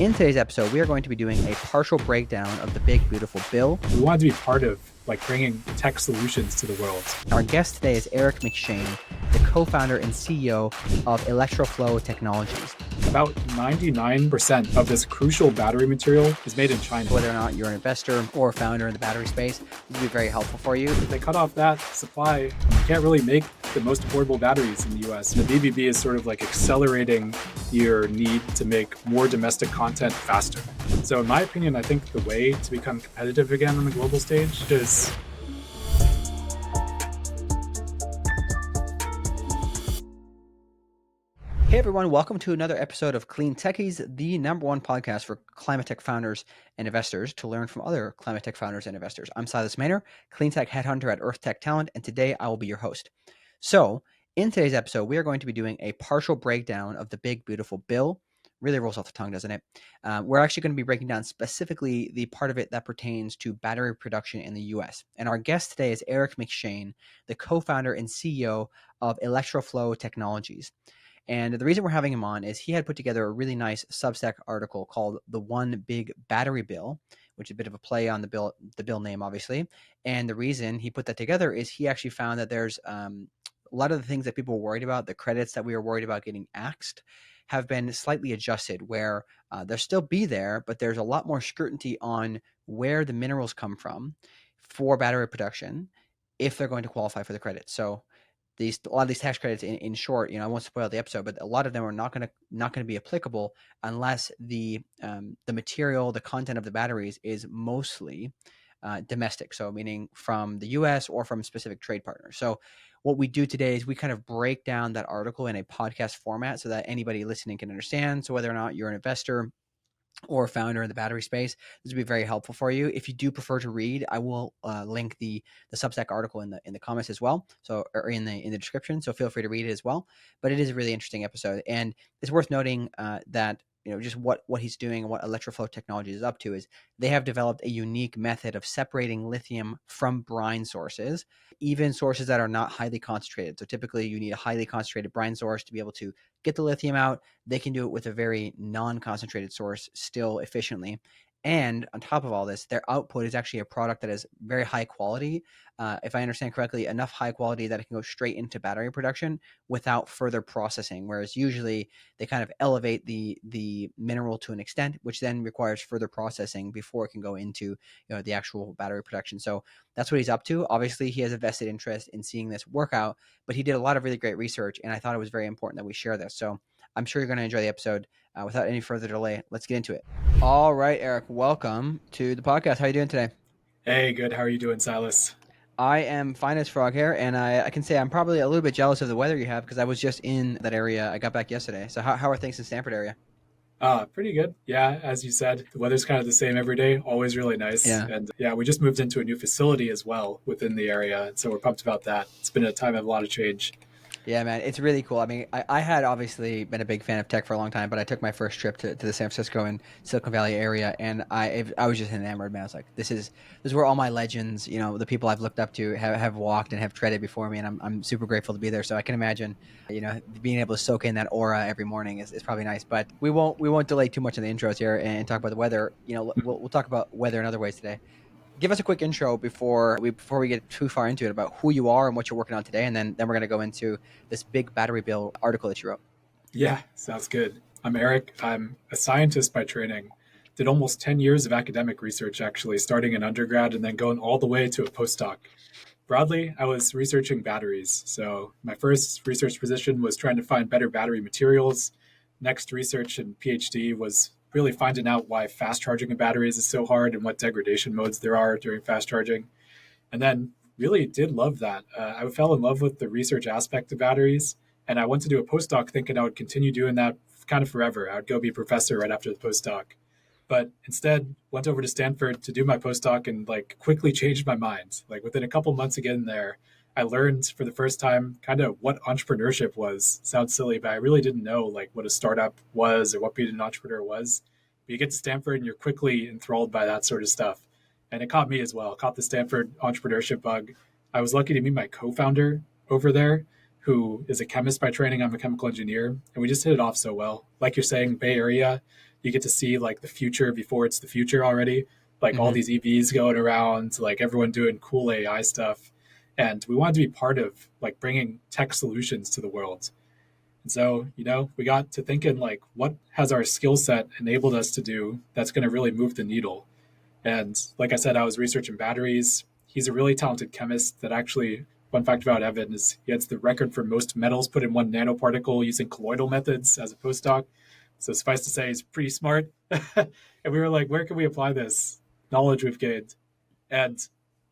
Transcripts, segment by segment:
In today's episode, we are going to be doing a partial breakdown of the big, beautiful bill. We wanted to be part of bringing tech solutions to the world. Our guest today is Eric McShane, the co-founder and CEO of Electroflow Technologies. About 99% of this crucial battery material is made in China. Whether or not you're an investor or a founder in the battery space, this will be very helpful for you. If they cut off that supply, you can't really make the most affordable batteries in the US. The OBBB is sort of accelerating your need to make more domestic content faster. So in my opinion, I think the way to become competitive again on the global stage is Hey everyone, welcome to another episode of Clean Techies, the #1 podcast for climate tech founders and investors to learn from other climate tech founders and investors. I'm Silas Maynor, clean tech headhunter at Earth Tech Talent, and today I will be your host. So in today's episode, we are going to be doing a partial breakdown of the big, beautiful bill. Really rolls off the tongue, doesn't it? We're actually going to be breaking down specifically the part of it that pertains to battery production in the US. And our guest today is Eric McShane, the co-founder and CEO of Electroflow Technologies. And the reason we're having him on is he had put together a really nice Substack article called The One Big Battery Bill, which is a bit of a play on the bill name, obviously. And the reason he put that together is he actually found that there's a lot of the things that people were worried about, the credits that we were worried about getting axed, have been slightly adjusted where they'll still be there, but there's a lot more scrutiny on where the minerals come from for battery production if they're going to qualify for the credit. So a lot of these tax credits, in short, I won't spoil the episode, but a lot of them are not going to be applicable unless the material, the content of the batteries is mostly domestic. So meaning from the US or from specific trade partners. So what we do today is we kind of break down that article in a podcast format so that anybody listening can understand. So whether or not you're an investor or a founder in the battery space, this would be very helpful for you. If you do prefer to read, I will link the Substack article in the comments as well, so or in the description. So feel free to read it as well. But it is a really interesting episode, and it's worth noting that just what he's doing and what Electroflow Technology is up to is they have developed a unique method of separating lithium from brine sources, even sources that are not highly concentrated. So typically you need a highly concentrated brine source to be able to get the lithium out. They can do it with a very non-concentrated source still efficiently. And on top of all this, their output is actually a product that is very high quality. If I understand correctly, enough high quality that it can go straight into battery production without further processing. Whereas usually they kind of elevate the mineral to an extent, which then requires further processing before it can go into the actual battery production. So that's what he's up to. Obviously, he has a vested interest in seeing this work out, but he did a lot of really great research, and I thought it was very important that we share this. So I'm sure you're going to enjoy the episode. Without any further delay, let's get into it. All right, Eric, welcome to the podcast. How are you doing today? Hey, good. How are you doing, Silas? I am fine as frog hair, and I can say I'm probably a little bit jealous of the weather you have because I was just in that area. I got back yesterday. So how are things in Stanford area? Pretty good. Yeah, as you said, the weather's kind of the same every day, always really nice. Yeah. And yeah, we just moved into a new facility as well within the area. So we're pumped about that. It's been a time of a lot of change. Yeah, man, it's really cool. I mean, I had obviously been a big fan of tech for a long time, but I took my first trip to the San Francisco and Silicon Valley area, and I was just enamored, man. I was like, this is where all my legends, the people I've looked up to have walked and have treaded before me, and I'm super grateful to be there. So I can imagine, being able to soak in that aura every morning is probably nice. But we won't delay too much in the intros here and talk about the weather. We'll talk about weather in other ways today. Give us a quick intro before we get too far into it about who you are and what you're working on today, and then we're going to go into this big battery bill article that you wrote. Yeah, sounds good. I'm Eric. I'm a scientist by training. Did almost 10 years of academic research, actually, starting in undergrad and then going all the way to a postdoc. Broadly, I was researching batteries. So my first research position was trying to find better battery materials. Next research and PhD was really finding out why fast charging of batteries is so hard and what degradation modes there are during fast charging. And then really did love that. I fell in love with the research aspect of batteries, and I went to do a postdoc thinking I would continue doing that kind of forever. I would go be a professor right after the postdoc. But instead went over to Stanford to do my postdoc and quickly changed my mind. Within a couple months of getting there, I learned for the first time kind of what entrepreneurship was. Sounds silly, but I really didn't know what a startup was or what being an entrepreneur was. But you get to Stanford and you're quickly enthralled by that sort of stuff. And it caught me as well. It caught the Stanford entrepreneurship bug. I was lucky to meet my co-founder over there, who is a chemist by training. I'm a chemical engineer. And we just hit it off so well. Like you're saying, Bay Area, you get to see like the future before it's the future already. Like all Hmm. these EVs going around, like everyone doing cool AI stuff. And we wanted to be part of like bringing tech solutions to the world. And so, we got to thinking like, what has our skill set enabled us to do that's going to really move the needle? And like I said, I was researching batteries. He's a really talented chemist that actually, fun fact about Evan is he has the record for most metals put in one nanoparticle using colloidal methods as a postdoc. So suffice to say, he's pretty smart. And we were like, where can we apply this knowledge we've gained? And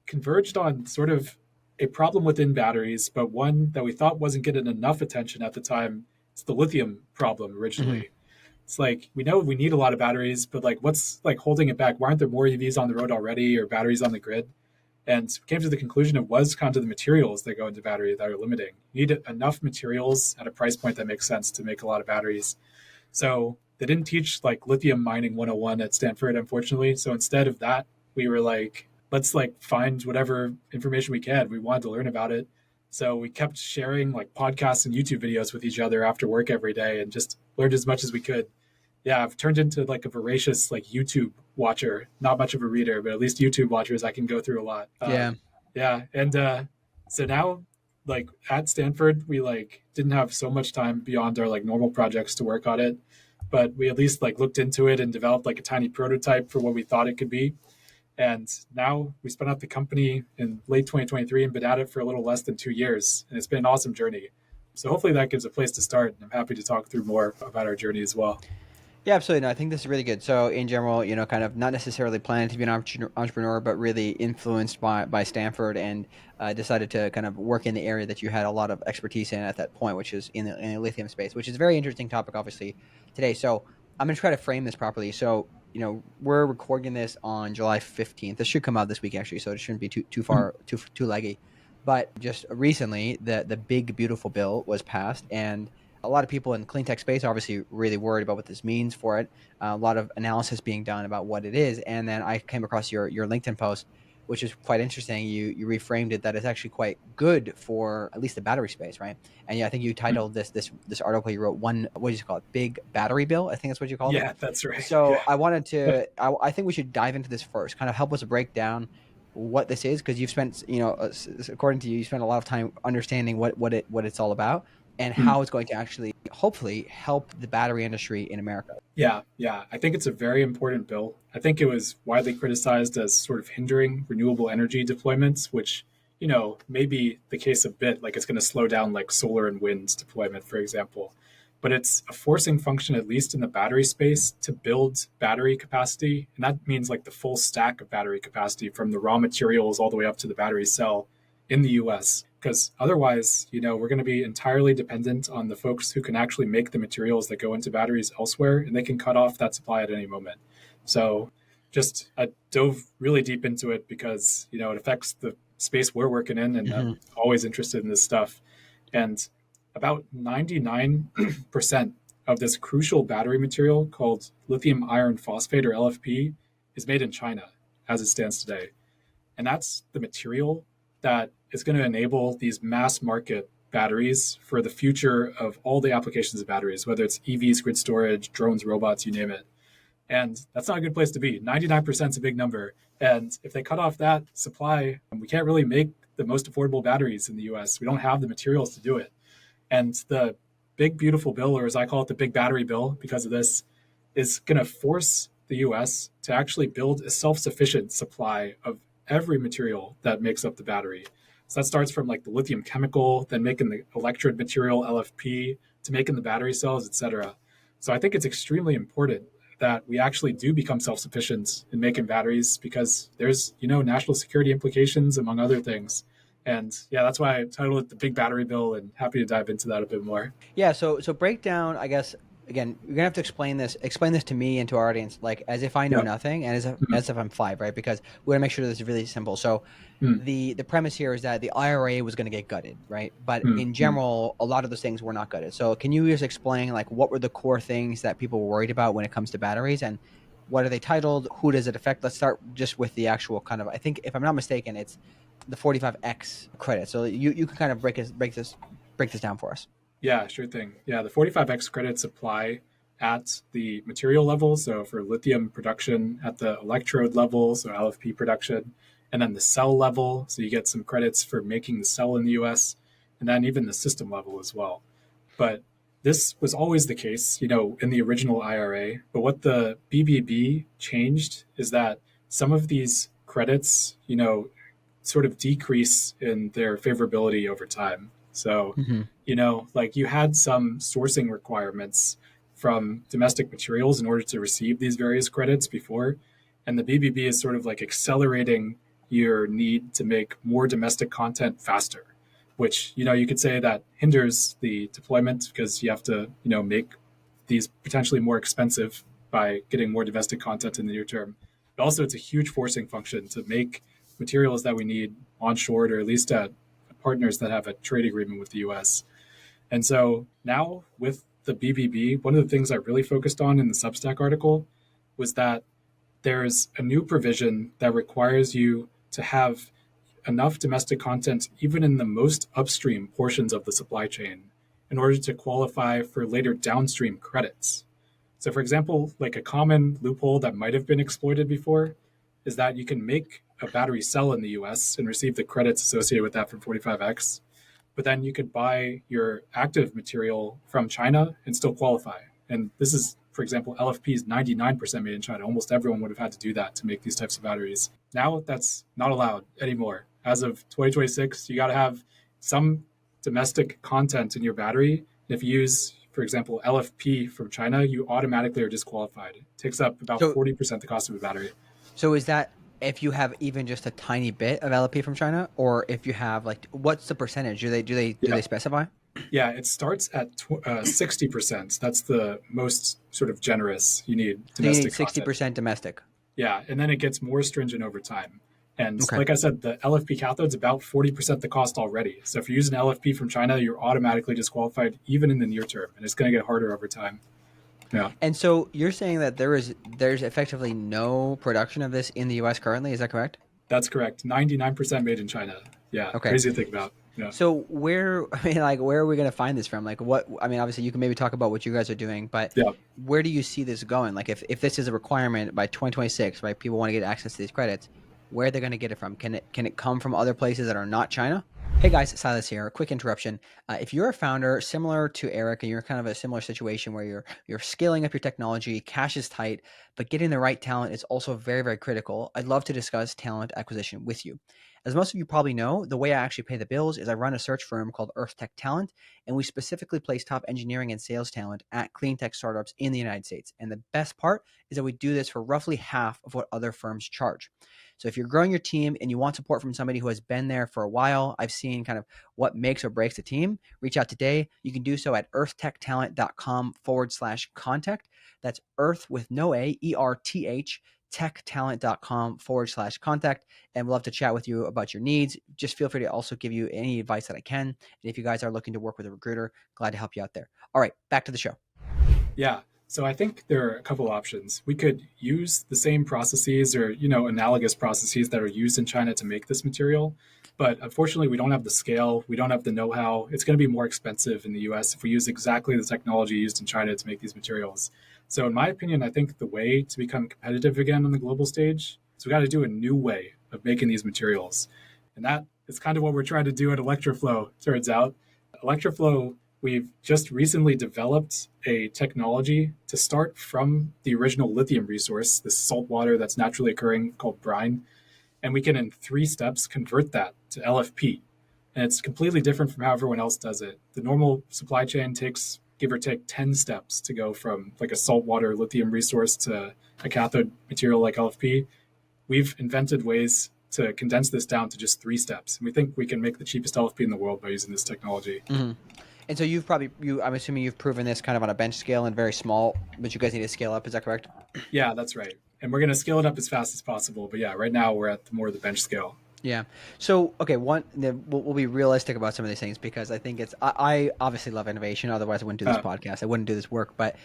converged on sort of a problem within batteries, but one that we thought wasn't getting enough attention at the time. It's the lithium problem Hmm. originally. It's like we know we need a lot of batteries, but like what's like holding it back? Why aren't there more EVs on the road already or batteries on the grid? And we came to the conclusion it was kind of the materials that go into battery that are limiting. You need enough materials at a price point that makes sense to make a lot of batteries. So they didn't teach like lithium mining 101 at Stanford, unfortunately. So instead of that, we were like, let's like find whatever information we can. We wanted to learn about it. So we kept sharing like podcasts and YouTube videos with each other after work every day and just learned as much as we could. Yeah, I've turned into like a voracious like YouTube watcher. Not much of a reader, but at least YouTube watchers I can go through a lot. Yeah. Yeah, and so now like at Stanford, we like didn't have so much time beyond our like normal projects to work on it, but we at least like looked into it and developed like a tiny prototype for what we thought it could be. And now we spun out the company in late 2023 and been at it for a little less than 2 years, and it's been an awesome journey. So hopefully that gives a place to start. And I'm happy to talk through more about our journey as well. Yeah, absolutely. No, I think this is really good. So, in general, kind of not necessarily planning to be an entrepreneur, but really influenced by Stanford and decided to kind of work in the area that you had a lot of expertise in at that point, which is in the lithium space, which is a very interesting topic, obviously, today. So, I'm going to try to frame this properly. So, we're recording this on July 15th. This should come out this week, actually, so it shouldn't be too far, too leggy. But just recently, the big, beautiful bill was passed, and a lot of people in the clean tech space are obviously really worried about what this means for it. A lot of analysis being done about what it is. And then I came across your LinkedIn post, which is quite interesting. You reframed it that it's actually quite good for at least the battery space, right? And yeah, I think you titled this article you wrote what did you call it? Big battery bill, I think that's what you called it. Yeah, that's right. So Yeah. I wanted to I think we should dive into this first, kind of help us break down what this is, because you've spent, according to you, you spent a lot of time understanding what it's all about and Mhm. how it's going to actually hopefully help the battery industry in America. Yeah. I think it's a very important bill. I think it was widely criticized as sort of hindering renewable energy deployments, which, may be the case a bit, like it's going to slow down like solar and wind deployment, for example. But it's a forcing function, at least in the battery space, to build battery capacity. And that means like the full stack of battery capacity from the raw materials all the way up to the battery cell in the US. Because otherwise, we're going to be entirely dependent on the folks who can actually make the materials that go into batteries elsewhere, and they can cut off that supply at any moment. So just I dove really deep into it because, it affects the space we're working in, and Hmm. I'm always interested in this stuff. And about 99% of this crucial battery material called lithium iron phosphate or LFP is made in China as it stands today. And that's the material that is going to enable these mass market batteries for the future of all the applications of batteries, whether it's EVs, grid storage, drones, robots, you name it. And that's not a good place to be. 99% is a big number. And if they cut off that supply, we can't really make the most affordable batteries in the US. We don't have the materials to do it. And the big, beautiful bill, or as I call it, the big battery bill, because of this, is going to force the US to actually build a self sufficient supply of every material that makes up the battery. So that starts from like the lithium chemical, then making the electrode material, LFP, to making the battery cells, etc. So I think it's extremely important that we actually do become self sufficient in making batteries because there's, national security implications, among other things. And yeah, that's why I titled it the Big Battery Bill, and happy to dive into that a bit more. Yeah. So break down, I guess. Again, you're gonna have to explain this to me and to our audience, like as if I know Yep. nothing and Mhm. as if I'm five, right? Because we want to make sure this is really simple. So Mm, the premise here is that the IRA was going to get gutted, right? But mm, in mm. general, a lot of those things were not gutted. So can you just explain like what were the core things that people were worried about when it comes to batteries, and what are they titled? Who does it affect? Let's start just with the actual kind of, I think if I'm not mistaken, it's the 45X credit. So you can kind of break this down for us. Yeah, sure thing. Yeah, the 45X credits apply at the material level. So for lithium production at the electrode level, so LFP production, and then the cell level. So you get some credits for making the cell in the US, and then even the system level as well. But this was always the case, in the original IRA. But what the BBB changed is that some of these credits, sort of decrease in their favorability over time. So, Mm-hmm. like you had some sourcing requirements from domestic materials in order to receive these various credits before. And the BBB is sort of like accelerating your need to make more domestic content faster, which, you could say that hinders the deployment because you have to, make these potentially more expensive by getting more domestic content in the near term. But also, it's a huge forcing function to make materials that we need onshore, or at least at partners that have a trade agreement with the US. And so now with the BBB, one of the things I really focused on in the Substack article was that there's a new provision that requires you to have enough domestic content, even in the most upstream portions of the supply chain, in order to qualify for later downstream credits. So, for example, like a common loophole that might have been exploited before is that you can make a battery cell in the US and receive the credits associated with that from 45X, but then you could buy your active material from China and still qualify. And this is, for example, LFP is 99% made in China. Almost everyone would have had to do that to make these types of batteries. Now that's not allowed anymore. As of 2026, you got to have some domestic content in your battery. And if you use, for example, LFP from China, you automatically are disqualified. It takes up about So 40% the cost of a battery. So is that if you have even just a tiny bit of LLP from China, or if you have like, what's the percentage? Do Yeah. they specify? Yeah, it starts at 60%. That's the most sort of generous you need So you need domestic content. 60% domestic. Yeah, and then it gets more stringent over time. And Okay. like I said, the LFP cathode's about 40% the cost already. So if you use an LFP from China, you're automatically disqualified even in the near term, and it's going to get harder over time. Yeah, And so you're saying that there's effectively no production of this in the US currently, is that correct? that's correct. 99% made in China. Yeah, Okay. crazy to think about. Yeah. So where are we going to find this from? Like obviously you can maybe talk about what you guys are doing, but Yeah. where do you see this going? Like if this is a requirement by 2026, right? People want to get access to these credits. Where are they going to get it from? Can it come from other places that are not China? Hey guys, Silas here. A quick interruption. If you're a founder similar to Eric and you're kind of a similar situation where you're scaling up your technology, cash is tight, but getting the right talent is also very, very critical, I'd love to discuss talent acquisition with you. As most of you probably know, the way I actually pay the bills is I run a search firm called Earth Tech Talent, and we specifically place top engineering and sales talent at clean tech startups in the United States. And the best part is that we do this for roughly half of what other firms charge. So if you're growing your team and you want support from somebody who has been there for a while, I've seen kind of what makes or breaks a team, reach out today. You can do so at earthtechtalent.com/contact. That's Earth with no A, ERTH, techtalent.com/contact. And we'll love to chat with you about your needs. Just feel free to also give you any advice that I can. And if you guys are looking to work with a recruiter, glad to help you out there. All right, back to the show. Yeah. So I think there are a couple options. We could use the same processes or, analogous processes that are used in China to make this material. But unfortunately, we don't have the scale. We don't have the know-how. It's going to be more expensive in the US if we use exactly the technology used in China to make these materials. So in my opinion, I think the way to become competitive again on the global stage is we got to do a new way of making these materials. And that is kind of what we're trying to do at Electroflow, turns out. Electroflow, we've just recently developed a technology to start from the original lithium resource, this salt water that's naturally occurring called brine. And we can, in 3 steps, convert that to LFP. And it's completely different from how everyone else does it. The normal supply chain takes, give or take, 10 steps to go from like a saltwater lithium resource to a cathode material like LFP. We've invented ways to condense this down to just 3 steps. And we think we can make the cheapest LFP in the world by using this technology. Mm-hmm. And so I'm assuming you've proven this kind of on a bench scale and very small, but you guys need to scale up. Is that correct? Yeah, that's right. And we're going to scale it up as fast as possible. But yeah, right now we're at more of the bench scale. Yeah. So, okay, we'll be realistic about some of these things because I think I obviously love innovation. Otherwise, I wouldn't do this Uh, podcast. I wouldn't do this work. But,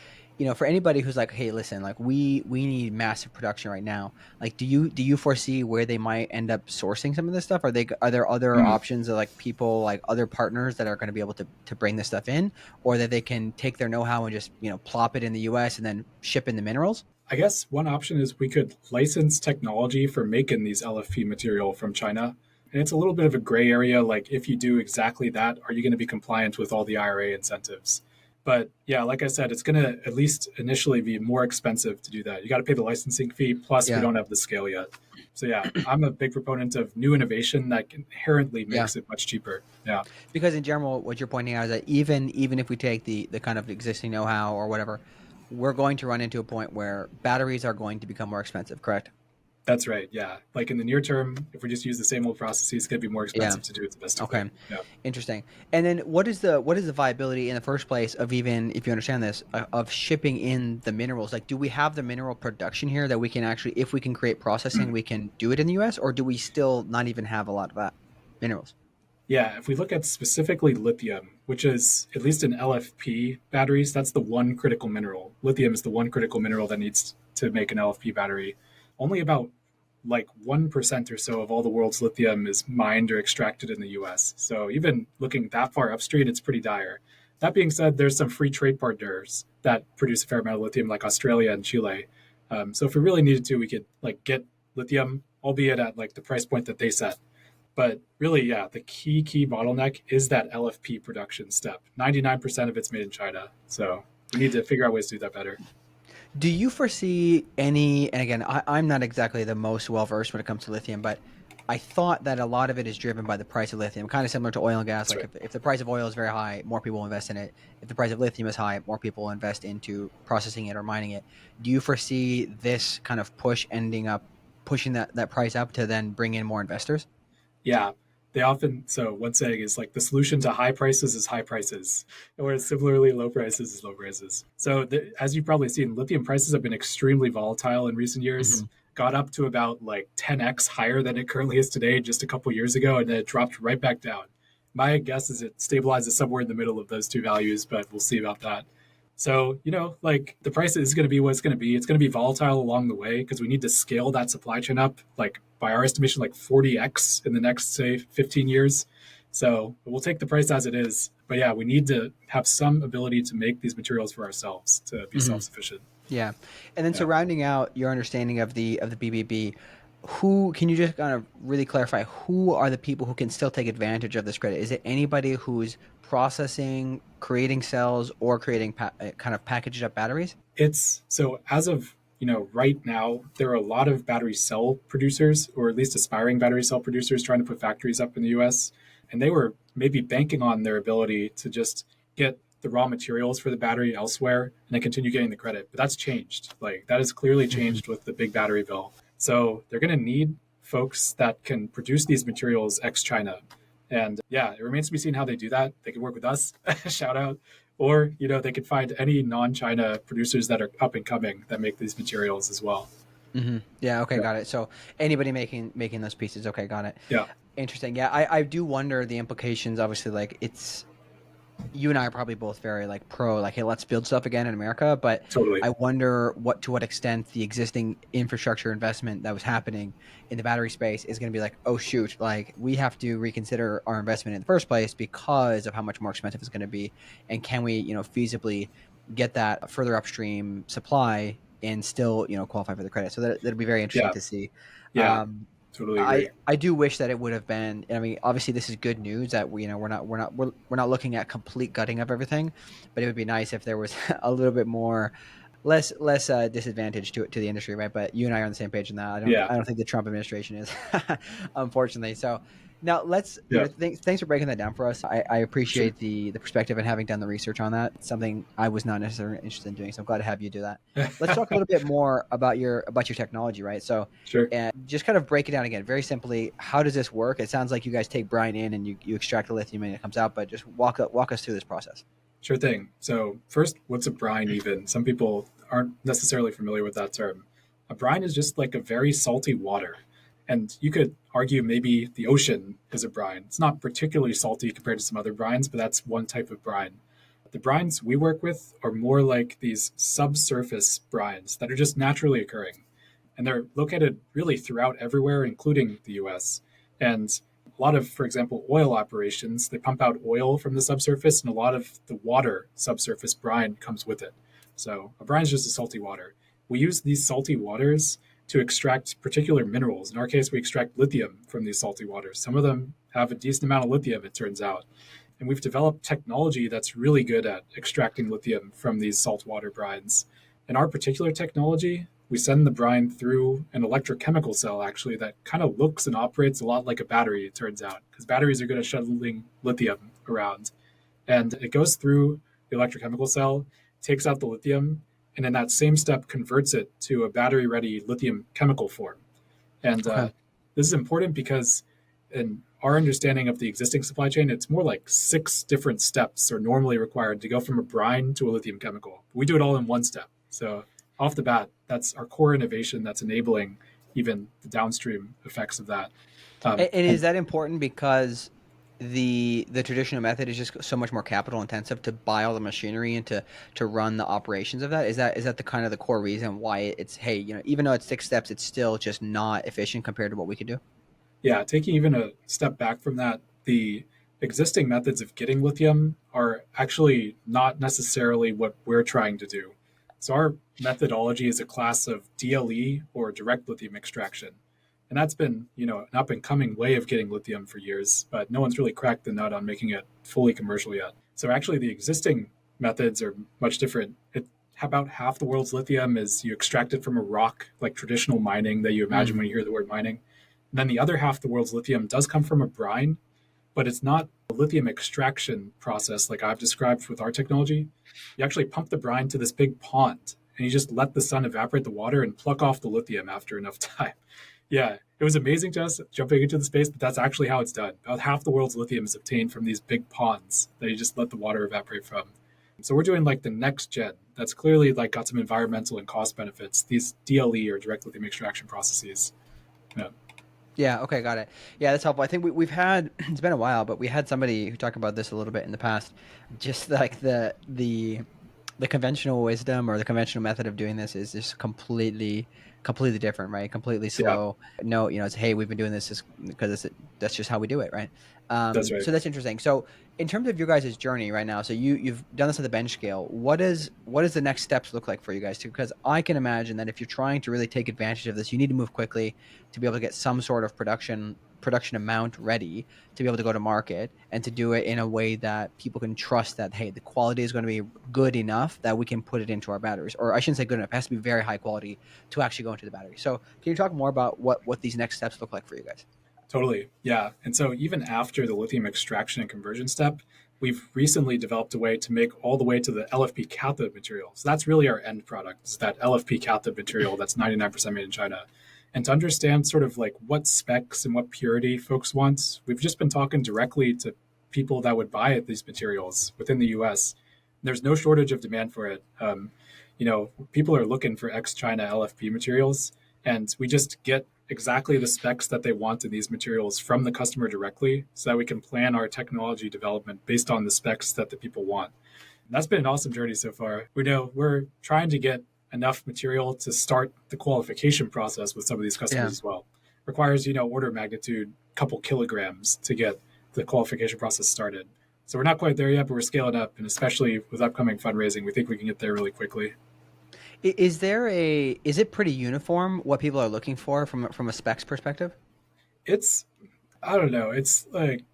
for anybody who's like, hey, listen, like we need massive production right now. Like, do you foresee where they might end up sourcing some of this stuff? Are there other mm, options of like people, like other partners that are going to be able to bring this stuff in, or that they can take their know-how and just, plop it in the US and then ship in the minerals? I guess one option is we could license technology for making these LFP material from China. And it's a little bit of a gray area. Like, if you do exactly that, are you going to be compliant with all the IRA incentives? But yeah, like I said, it's going to at least initially be more expensive to do that. You got to pay the licensing fee. Plus, we Yeah. don't have the scale yet. So yeah, I'm a big proponent of new innovation that inherently Yeah. makes it much cheaper. Yeah. Because in general, what you're pointing out is that even if we take the kind of existing know-how or whatever, we're going to run into a point where batteries are going to become more expensive, correct? That's right. Yeah. Like in the near term, if we just use the same old processes, it's going to be more Yeah. expensive to do it domestically. Okay. Yeah. Interesting. And then what is the viability in the first place of, even if you understand this, of shipping in the minerals? Like, do we have the mineral production here that we can actually, if we can create processing, we can do it in the US, or do we still not even have a lot of that minerals? Yeah, if we look at specifically lithium, which is at least in LFP batteries, that's the one critical mineral. Lithium is the one critical mineral that needs to make an LFP battery. Only about like 1% or so of all the world's lithium is mined or extracted in the US. So even looking that far upstream, it's pretty dire. That being said, there's some free trade partners that produce a fair amount of lithium, like Australia and Chile. So if we really needed to, we could like get lithium, albeit at like the price point that they set. But really, yeah, the key bottleneck is that LFP production step. 99% of it's made in China. So we need to figure out ways to do that better. Do you foresee any, and again, I'm not exactly the most well versed when it comes to lithium, but I thought that a lot of it is driven by the price of lithium, kind of similar to oil and gas. That's Like, right. if the price of oil is very high, more people will invest in it. If the price of lithium is high, more people will invest into processing it or mining it. Do you foresee this kind of push ending up pushing that price up to then bring in more investors? Yeah. They often, so one saying is like the solution to high prices is high prices, or similarly, low prices is low prices. So, as you've probably seen, lithium prices have been extremely volatile in recent years, Hmm. got up to about like 10x higher than it currently is today just a couple years ago, and then it dropped right back down. My guess is it stabilizes somewhere in the middle of those two values, but we'll see about that. So, like the price is going to be what it's going to be. It's going to be volatile along the way because we need to scale that supply chain up, like by our estimation, like 40x in the next, say, 15 years. So we'll take the price as it is. But yeah, we need to have some ability to make these materials for ourselves to be Hmm. self sufficient. Yeah. And then Yeah. surrounding out your understanding of the BBB, who can you just kind of really clarify who are the people who can still take advantage of this credit? Is it anybody who's processing, creating cells, or creating kind of packaged up batteries? It's so as of right now, there are a lot of battery cell producers, or at least aspiring battery cell producers, trying to put factories up in the U.S. And they were maybe banking on their ability to just get the raw materials for the battery elsewhere and then continue getting the credit. But that's changed. Like that has clearly Hmm. changed with the big battery bill. So they're going to need folks that can produce these materials ex China. And yeah, it remains to be seen how they do that. They can work with us, shout out, or they could find any non-China producers that are up and coming that make these materials as well. Hmm. Yeah. Okay. Yeah, Got it. So anybody making those pieces. Okay. Got it. yeah, Interesting. Yeah. I do wonder the implications. Obviously, like, you and I are probably both very like pro, like, hey, let's build stuff again in America. But totally. I wonder to what extent the existing infrastructure investment that was happening in the battery space is going to be like, oh shoot, like we have to reconsider our investment in the first place because of how much more expensive it's going to be, and can we, feasibly get that further upstream supply and still, qualify for the credit? So that'll be very interesting Yeah, to see. yeah, Um, totally I agree. I do wish that it would have been. I mean, obviously, this is good news that we're not looking at complete gutting of everything, but it would be nice if there was a little bit more, less disadvantage to the industry, right? But you and I are on the same page in that. Yeah, I don't think the Trump administration is, unfortunately. So now let's, yeah, thanks for breaking that down for us. I sure, appreciate the perspective and having done the research on that. It's something I was not necessarily interested in doing, so I'm glad to have you do that. Let's talk a little bit more about your technology, right? So, sure. and just kind of break it down again very simply. How does this work? It sounds like you guys take brine in and you extract the lithium and it comes out, but just walk us through this process. Sure thing. So, first, what's a brine even? Some people aren't necessarily familiar with that term. A brine is just like a very salty water. And you could argue maybe the ocean is a brine. It's not particularly salty compared to some other brines, but that's one type of brine. The brines we work with are more like these subsurface brines that are just naturally occurring. And they're located really throughout everywhere, including the US. And a lot of, for example, oil operations, they pump out oil from the subsurface, and a lot of the water subsurface brine comes with it. So a brine is just a salty water. We use these salty waters to extract particular minerals. In our case, we extract lithium from these salty waters. Some of them have a decent amount of lithium, it turns out. And we've developed technology that's really good at extracting lithium from these saltwater brines. In our particular technology, we send the brine through an electrochemical cell, actually, that kind of looks and operates a lot like a battery, it turns out, because batteries are good at shuttling lithium around. And it goes through the electrochemical cell, takes out the lithium, and in that same step converts it to a battery ready lithium chemical form. And Okay. this is important because in our understanding of the existing supply chain, it's more like 6 different steps are normally required to go from a brine to a lithium chemical. We do it all in one step. So off the bat, that's our core innovation that's enabling even the downstream effects of that. And is that important because the traditional method is just so much more capital intensive to buy all the machinery and to run the operations of that? Is that the kind of the core reason why it's, hey, even though it's 6 steps, it's still just not efficient compared to what we could do? Yeah, taking even a step back from that, the existing methods of getting lithium are actually not necessarily what we're trying to do. So our methodology is a class of DLE, or direct lithium extraction. And that's been, an up and coming way of getting lithium for years, but no one's really cracked the nut on making it fully commercial yet. So actually the existing methods are much different. About half the world's lithium is you extract it from a rock, like traditional mining that you imagine Mm. when you hear the word mining. And then the other half of the world's lithium does come from a brine, but it's not a lithium extraction process like I've described with our technology. You actually pump the brine to this big pond, and you just let the sun evaporate the water and pluck off the lithium after enough time. Yeah, it was amazing to us jumping into the space, but that's actually how it's done. About half the world's lithium is obtained from these big ponds that you just let the water evaporate from. So we're doing like the next gen. That's clearly like got some environmental and cost benefits. These DLE, or direct lithium extraction processes. Yeah. Yeah. Okay. Got it. Yeah, that's helpful. I think we've had it's been a while, but we had somebody who talked about this a little bit in the past. Just like the conventional wisdom or the conventional method of doing this is just completely different, right? Completely Yeah, slow. No, it's, hey, we've been doing this because that's just how we do it, right? that's right. So that's interesting. So in terms of your guys' journey right now, so you've done this at the bench scale. What does the next steps look like for you guys too? Because I can imagine that if you're trying to really take advantage of this, you need to move quickly to be able to get some sort of production amount ready to be able to go to market and to do it in a way that people can trust that, hey, the quality is going to be good enough that we can put it into our batteries. Or I shouldn't say good enough, it has to be very high quality to actually go into the battery. So can you talk more about what these next steps look like for you guys? Totally. Yeah. And so even after the lithium extraction and conversion step, we've recently developed a way to make all the way to the LFP cathode material. So that's really our end product, is that LFP cathode material that's 99% made in China. And to understand sort of like what specs and what purity folks want, we've just been talking directly to people that would buy these materials within the US. There's no shortage of demand for it. People are looking for ex-China LFP materials, and we just get exactly the specs that they want in these materials from the customer directly, so that we can plan our technology development based on the specs that the people want. And that's been an awesome journey so far. We know we're trying to get enough material to start the qualification process with some of these customers Yeah. as well. Requires, order of magnitude, couple kilograms to get the qualification process started. So we're not quite there yet, but we're scaling up, and especially with upcoming fundraising, we think we can get there really quickly. Is it pretty uniform what people are looking for from a specs perspective? It's I don't know. It's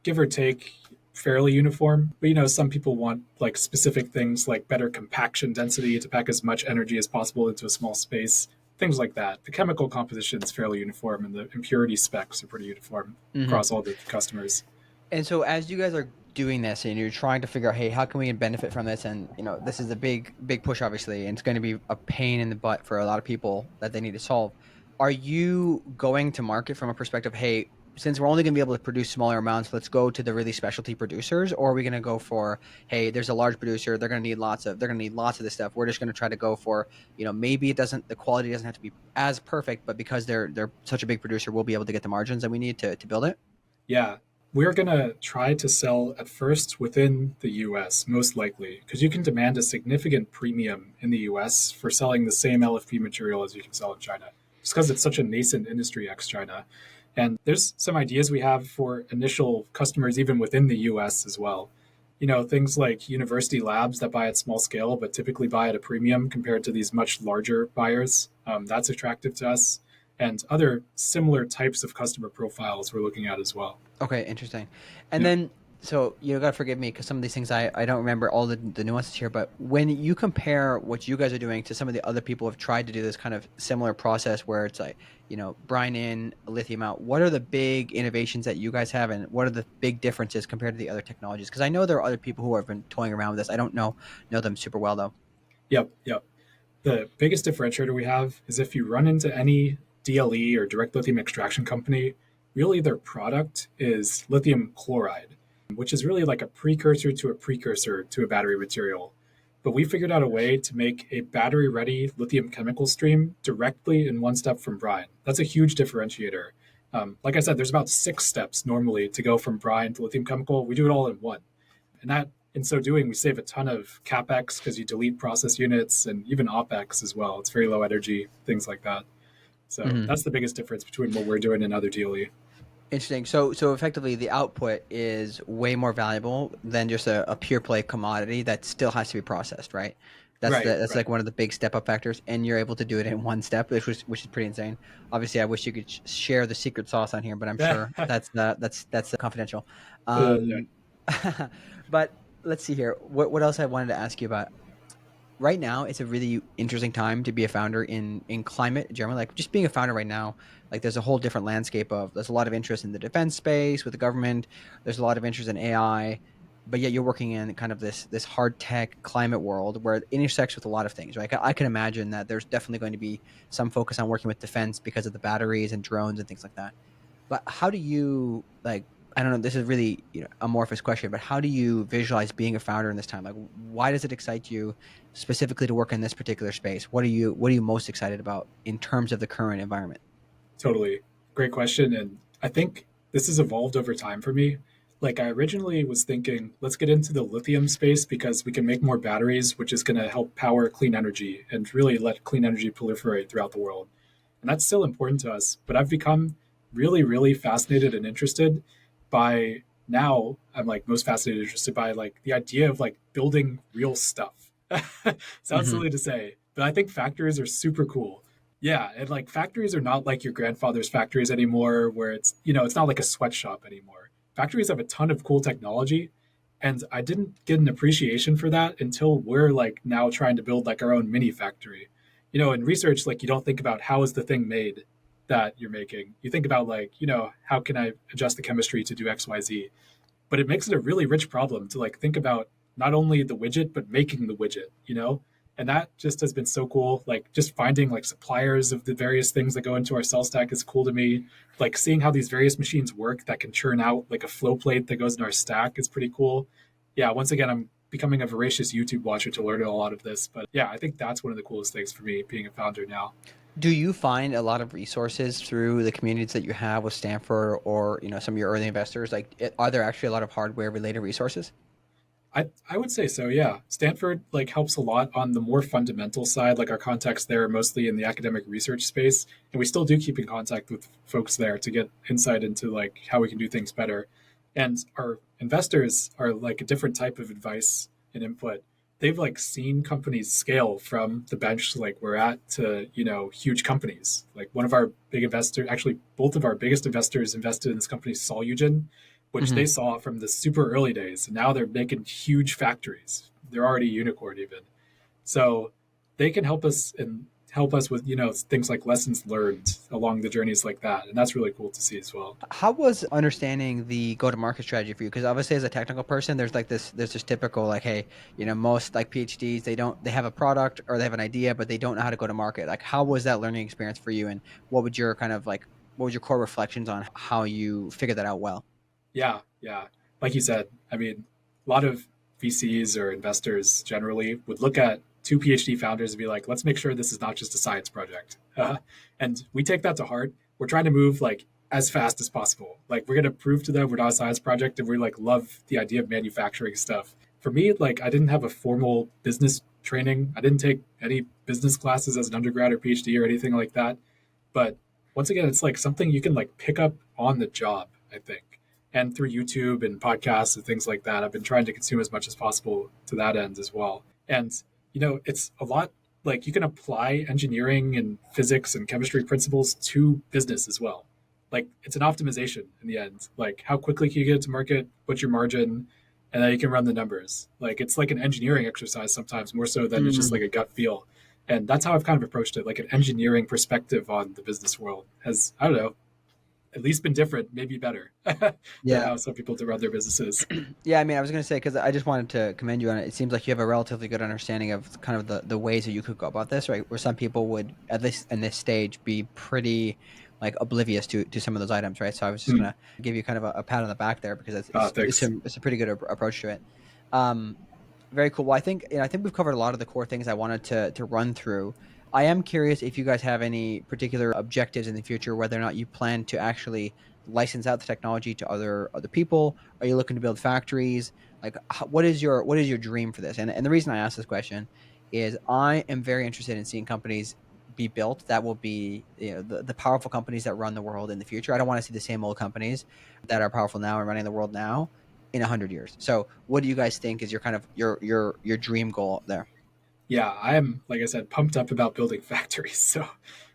give or take fairly uniform. But some people want like specific things like better compaction density to pack as much energy as possible into a small space. Things like that. The chemical composition is fairly uniform, and the impurity specs are pretty uniform Hmm. across all the customers. And so as you guys are doing this and you're trying to figure out, hey, how can we benefit from this? And this is a big push, obviously, and it's going to be a pain in the butt for a lot of people that they need to solve. Are you going to market from a perspective, hey, since we're only going to be able to produce smaller amounts, let's go to the really specialty producers, or are we going to go for, hey, there's a large producer, they're going to need lots of this stuff. We're just going to try to go for, maybe the quality doesn't have to be as perfect, but because they're such a big producer, we'll be able to get the margins that we need to build it. Yeah, we're going to try to sell at first within the US, most likely, because you can demand a significant premium in the US for selling the same LFP material as you can sell in China, just because it's such a nascent industry ex China. And there's some ideas we have for initial customers, even within the US as well. Things like university labs that buy at small scale, but typically buy at a premium compared to these much larger buyers. That's attractive to us. And other similar types of customer profiles we're looking at as well. Okay, interesting. And Yeah. then, so you gotta forgive me because some of these things I don't remember all the nuances here. But when you compare what you guys are doing to some of the other people who have tried to do this kind of similar process, where it's like, brine in, lithium out, what are the big innovations that you guys have, and what are the big differences compared to the other technologies? Because I know there are other people who have been toying around with this. I don't know them super well though. Yep. Yep. The biggest differentiator we have is if you run into any DLE or direct lithium extraction company, really their product is lithium chloride, which is really like a precursor to a battery material. But we figured out a way to make a battery ready lithium chemical stream directly in one step from brine. That's a huge differentiator. Like I said, there's about 6 steps normally to go from brine to lithium chemical. We do it all in one. And that, in so doing, we save a ton of capex because you delete process units, and even opex as well. It's very low energy, things like that. So Hmm. that's the biggest difference between what we're doing and other DLE. Interesting. So effectively, the output is way more valuable than just a pure play commodity that still has to be processed, right? Right, That's right. like one of the big step up factors, and you're able to do it in one step, which is pretty insane. Obviously, I wish you could share the secret sauce on here, but I'm sure that's confidential. Yeah, Um, but let's see here. What else I wanted to ask you about? Right now it's a really interesting time to be a founder in climate generally, like just being a founder right now. Like there's a whole different landscape of, there's a lot of interest in the defense space with the government, there's a lot of interest in AI, but yet you're working in kind of this hard tech climate world where it intersects with a lot of things, right? I can imagine that there's definitely going to be some focus on working with defense because of the batteries and drones and things like that. But how do you, like, I don't know, this is really, amorphous question, but how do you visualize being a founder in this time? Like, why does it excite you specifically to work in this particular space? What are you most excited about in terms of the current environment? totally. Great question. And I think this has evolved over time for me. Like, I originally was thinking, let's get into the lithium space because we can make more batteries, which is going to help power clean energy and really let clean energy proliferate throughout the world. And that's still important to us. But I've become really, really fascinated and interested by, now I'm like most fascinated and interested by like the idea of like building real stuff. Sounds Hmm. silly to say, but I think factories are super cool. Yeah, and like factories are not like your grandfather's factories anymore, where it's not like a sweatshop anymore. Factories have a ton of cool technology, and I didn't get an appreciation for that until we're like now trying to build like our own mini factory. In research, like you don't think about how is the thing made that you're making. You think about like, how can I adjust the chemistry to do XYZ? But it makes it a really rich problem to like think about not only the widget but making the widget. And that just has been so cool. Like just finding like suppliers of the various things that go into our cell stack is cool to me. Like seeing how these various machines work that can churn out like a flow plate that goes in our stack is pretty cool. Yeah, once again, I'm becoming a voracious YouTube watcher to learn a lot of this. But yeah, I think that's one of the coolest things for me being a founder now. Do you find a lot of resources through the communities that you have with Stanford, or some of your early investors? Like, are there actually a lot of hardware related resources? I would say so, yeah. Stanford like helps a lot on the more fundamental side. Like our contacts there are mostly in the academic research space, and we still do keep in contact with folks there to get insight into like how we can do things better. And our investors are like a different type of advice and input. They've like seen companies scale from the bench like we're at to, huge companies. Like one of our big investors, actually both of our biggest investors invested in this company, Solugen, which Hmm. they saw from the super early days. And now they're making huge factories. They're already a unicorn even. So they can help us with, things like lessons learned along the journeys like that. And that's really cool to see as well. How was understanding the go-to-market strategy for you? Because obviously, as a technical person, there's this typical like, hey, most like PhDs, they have a product or they have an idea, but they don't know how to go to market. Like, how was that learning experience for you, and what would your kind of like what was your core reflections on how you figured that out well? Yeah, yeah. Like you said, I mean, a lot of VCs or investors generally would look at two PhD founders and be like, let's make sure this is not just a science project. And we take that to heart. We're trying to move like as fast as possible. Like we're going to prove to them we're not a science project, and we like love the idea of manufacturing stuff. For me, like I didn't have a formal business training. I didn't take any business classes as an undergrad or PhD or anything like that. But once again, it's like something you can like pick up on the job, I think. And through YouTube and podcasts and things like that, I've been trying to consume as much as possible to that end as well. And, it's a lot like you can apply engineering and physics and chemistry principles to business as well. Like it's an optimization in the end. Like how quickly can you get it to market, what's your margin, and then you can run the numbers. Like it's like an engineering exercise sometimes more so than it's just Mm, like a gut feel. And that's how I've kind of approached it. Like an engineering perspective on the business world has, I don't know, at least been different, maybe better than yeah. how some people to run their businesses. Yeah, I mean, I was going to say, because I just wanted to commend you on it. It seems like you have a relatively good understanding of kind of the ways that you could go about this, right? Where some people would, at least in this stage, be pretty like oblivious to some of those items, right? So I was just Hmm. going to give you kind of a pat on the back there because Thanks. it's a pretty good approach to it. Um, Very cool. Well, I think we've covered a lot of the core things I wanted to run through. I am curious if you guys have any particular objectives in the future, whether or not you plan to actually license out the technology to other people. Are you looking to build factories? Like, what is your dream for this? And the reason I ask this question is I am very interested in seeing companies be built that will be the powerful companies that run the world in the future. I don't want to see the same old companies that are powerful now and running the world now in 100 years. So what do you guys think is your kind of your dream goal there? Yeah, I am, like I said, pumped up about building factories. So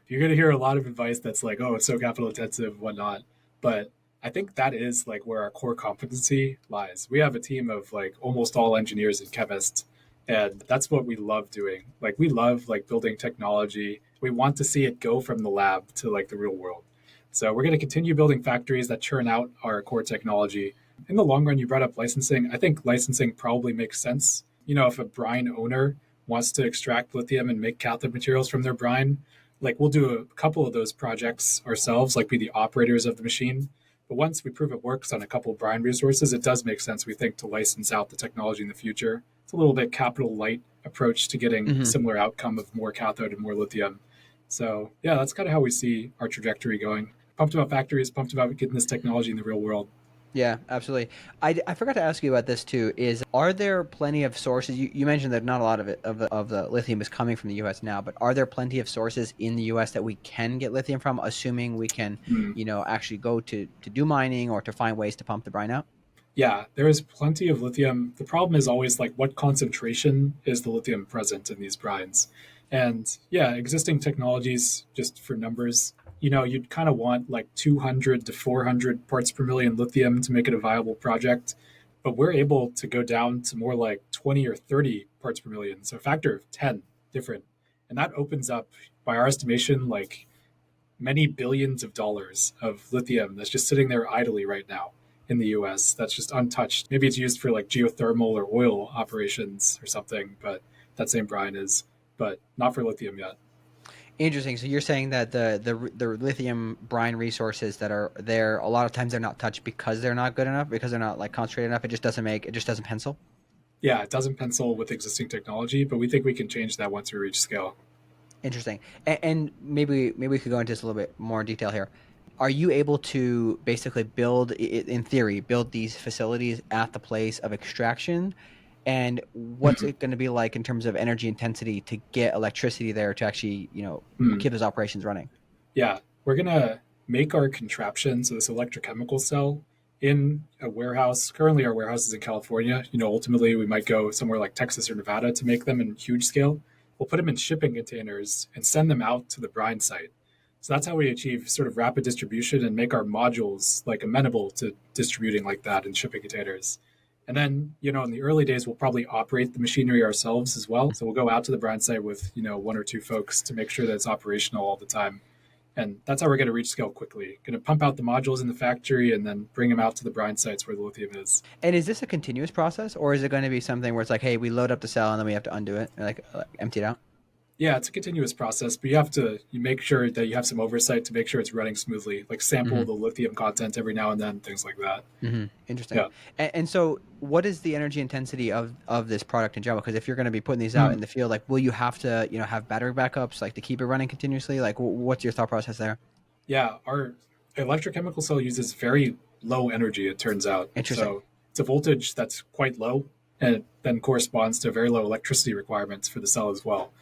you're going to hear a lot of advice that's like, oh, it's so capital intensive, whatnot. But I think that is like where our core competency lies. We have a team of like almost all engineers and chemists, and that's what we love doing. Like we love like building technology. We want to see it go from the lab to like the real world. So we're going to continue building factories that churn out our core technology. In the long run, you brought up licensing. I think licensing probably makes sense. If a brine owner wants to extract lithium and make cathode materials from their brine, like we'll do a couple of those projects ourselves, like be the operators of the machine. But once we prove it works on a couple of brine resources, it does make sense, we think, to license out the technology in the future. It's a little bit capital light approach to getting a Hmm. similar outcome of more cathode and more lithium. So yeah, that's kind of how we see our trajectory going. Pumped about factories, pumped about getting this technology in the real world. Yeah, absolutely. I forgot to ask you about this too. Is are there plenty of sources? You mentioned that not a lot of it of the lithium is coming from the U.S. now, but are there plenty of sources in the U.S. that we can get lithium from, assuming we can, Mm. actually go to do mining or to find ways to pump the brine out? Yeah, there is plenty of lithium. The problem is always like what concentration is the lithium present in these brines? And yeah, existing technologies, just for numbers, you'd kind of want like 200 to 400 parts per million lithium to make it a viable project. But we're able to go down to more like 20 or 30 parts per million. So a factor of 10 different. And that opens up, by our estimation, like many billions of dollars of lithium that's just sitting there idly right now in the US that's just untouched. Maybe it's used for like geothermal or oil operations or something, but that same brine is, but not for lithium yet. Interesting. So you're saying that the lithium brine resources that are there, a lot of times they're not touched because they're not good enough, because they're not like concentrated enough. It just doesn't pencil. Yeah, it doesn't pencil with existing technology, but we think we can change that once we reach scale. Interesting. And maybe we could go into this a little bit more in detail here. Are you able to basically in theory, build these facilities at the place of extraction? And what's it going to be like in terms of energy intensity to get electricity there to actually, keep those operations running? Yeah, we're gonna make our contraption, so this electrochemical cell, in a warehouse. Currently, our warehouse is in California. Ultimately, we might go somewhere like Texas or Nevada to make them in huge scale. We'll put them in shipping containers and send them out to the brine site. So that's how we achieve sort of rapid distribution and make our modules like amenable to distributing like that in shipping containers. And then, in the early days, we'll probably operate the machinery ourselves as well. So we'll go out to the brine site with, one or two folks to make sure that it's operational all the time. And that's how we're going to reach scale quickly. Going to pump out the modules in the factory and then bring them out to the brine sites where the lithium is. And is this a continuous process, or is it going to be something where it's like, hey, we load up the cell and then we have to undo it, or like empty it out? Yeah, it's a continuous process, but you make sure that you have some oversight to make sure it's running smoothly, like sample Hmm. the lithium content every now and then, things like that. Hmm. Interesting. Yeah. And so, what is the energy intensity of this product in general? Because if you're going to be putting these out Mm. in the field, like, will you have to, have battery backups, like, to keep it running continuously? Like, what's your thought process there? Yeah, our electrochemical cell uses very low energy, it turns out. Interesting. So it's a voltage that's quite low, and it then corresponds to very low electricity requirements for the cell as well.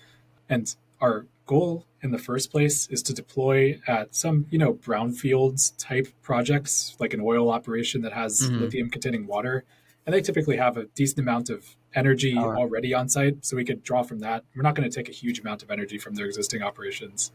And our goal in the first place is to deploy at some, brownfields type projects, like an oil operation that has Hmm. lithium containing water. And they typically have a decent amount of energy Power. already on site. So we could draw from that. We're not going to take a huge amount of energy from their existing operations.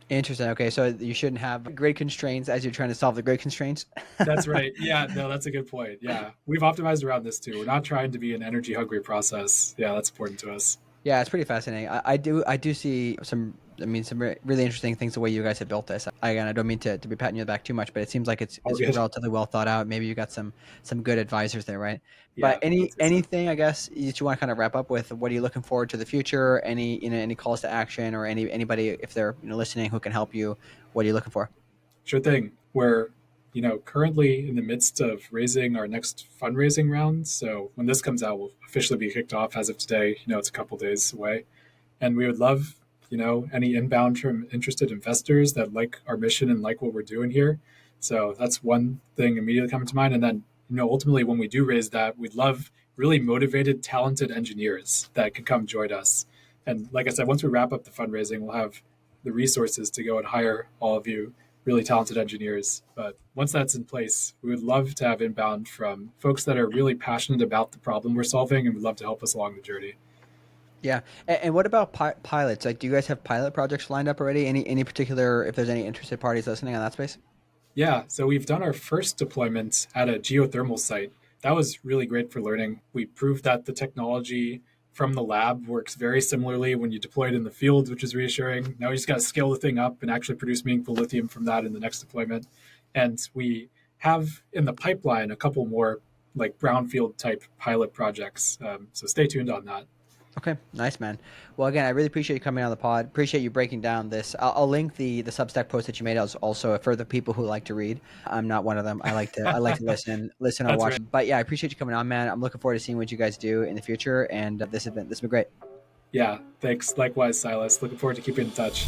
Interesting. Okay, so you shouldn't have grid constraints as you're trying to solve the grid constraints. That's right. Yeah, no, that's a good point. Yeah. We've optimized around this too. We're not trying to be an energy hungry process. Yeah, that's important to us. Yeah, it's pretty fascinating. I do see some. I mean, some really interesting things the way you guys have built this. Again, I don't mean to be patting you on the back too much, but it seems like it's All it's good. relatively well thought out. Maybe you got some good advisors there, right? But Yeah, let's say so. anything I guess that you want to kind of wrap up with? What are you looking forward to the future? Any calls to action or anybody if they're listening who can help you? What are you looking for? Sure thing. We're, currently in the midst of raising our next fundraising round. So when this comes out, we'll officially be kicked off as of today. It's a couple days away. And we would love, any inbound from interested investors that like our mission and like what we're doing here. So that's one thing immediately coming to mind. And then, ultimately when we do raise that, we'd love really motivated, talented engineers that can come join us. And like I said, once we wrap up the fundraising, we'll have the resources to go and hire all of you really talented engineers. But once that's in place, we would love to have inbound from folks that are really passionate about the problem we're solving and would love to help us along the journey. Yeah, and what about pilots? Like, do you guys have pilot projects lined up already? Any particular if there's any interested parties listening on that space? Yeah, so we've done our first deployment at a geothermal site. That was really great for learning. We proved that the technology from the lab works very similarly when you deploy it in the field, which is reassuring. Now we just got to scale the thing up and actually produce meaningful lithium from that in the next deployment. And we have in the pipeline a couple more like brownfield type pilot projects. So stay tuned on that. Okay, nice, man. Well, again, I really appreciate you coming on the pod. Appreciate you breaking down this. I'll link the Substack post that you made as also for the people who like to read. I'm not one of them. I like to listen or That's watch. right. But yeah, I appreciate you coming on, man. I'm looking forward to seeing what you guys do in the future. And this has been great. Yeah, thanks. Likewise, Silas. Looking forward to keeping in touch.